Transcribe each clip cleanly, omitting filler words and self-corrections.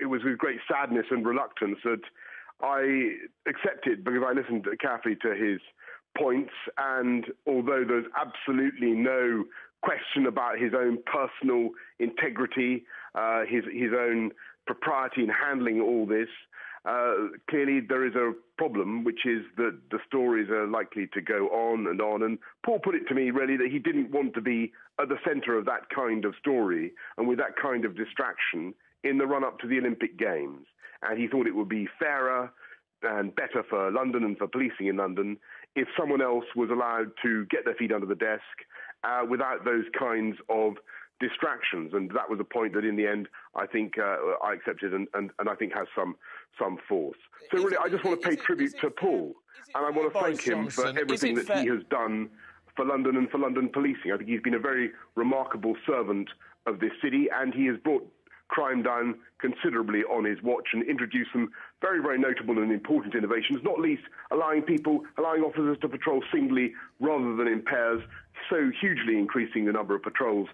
was with great sadness and reluctance that I accepted, because I listened carefully to his points, and although there's absolutely no question about his own personal integrity, his own propriety in handling all this, clearly there is a problem, which is that the stories are likely to go on. And Paul put it to me, really, that he didn't want to be at the centre of that kind of story and with that kind of distraction in the run-up to the Olympic Games. And he thought it would be fairer and better for London and for policing in London if someone else was allowed to get their feet under the desk without those kinds of distractions. And that was a point that, in the end, I think I accepted and I think has some force. So really, I just want to pay tribute to Paul, and I want to thank him for everything that he has done for London and for London policing. I think he's been a very remarkable servant of this city, and he has brought crime down considerably on his watch and introduced some very, very notable and important innovations, not least allowing officers to patrol singly rather than in pairs, so hugely increasing the number of patrols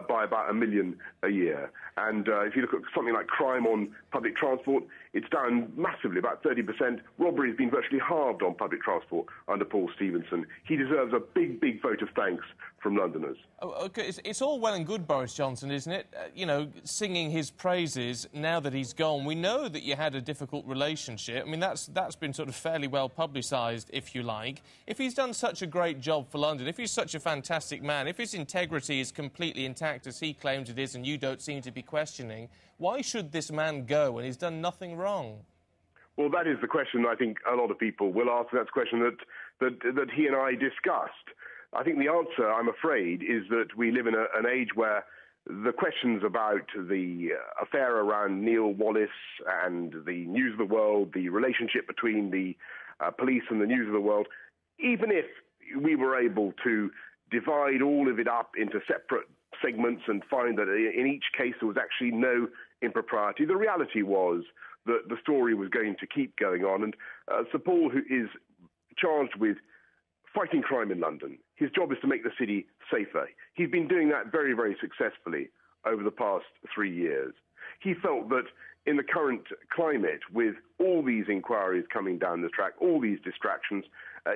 by about 1 million a year. And if you look at something like crime on public transport, it's down massively, about 30%. Robbery has been virtually halved on public transport under Paul Stephenson. He deserves a big, big vote of thanks from Londoners. Oh, okay. It's all well and good, Boris Johnson, isn't it? Singing his praises now that he's gone. We know that you had a difficult relationship. I mean, that's been sort of fairly well publicised, if you like. If he's done such a great job for London, if he's such a fantastic man, if his integrity is completely intact, as he claims it is, and you don't seem to be questioning, why should this man go when he's done nothing wrong? Well, that is the question I think a lot of people will ask. That's a question that he and I discussed. I think the answer, I'm afraid, is that we live in an age where the questions about the affair around Neil Wallis and the News of the World, the relationship between the police and the News of the World, even if we were able to divide all of it up into separate segments and find that in each case there was actually no impropriety, the reality was that the story was going to keep going on. And Sir Paul, who is charged with fighting crime in London, his job is to make the city safer. He's been doing that very, very successfully over the past 3 years. He felt that in the current climate, with all these inquiries coming down the track, all these distractions,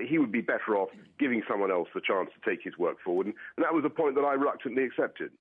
he would be better off giving someone else the chance to take his work forward. And that was a point that I reluctantly accepted.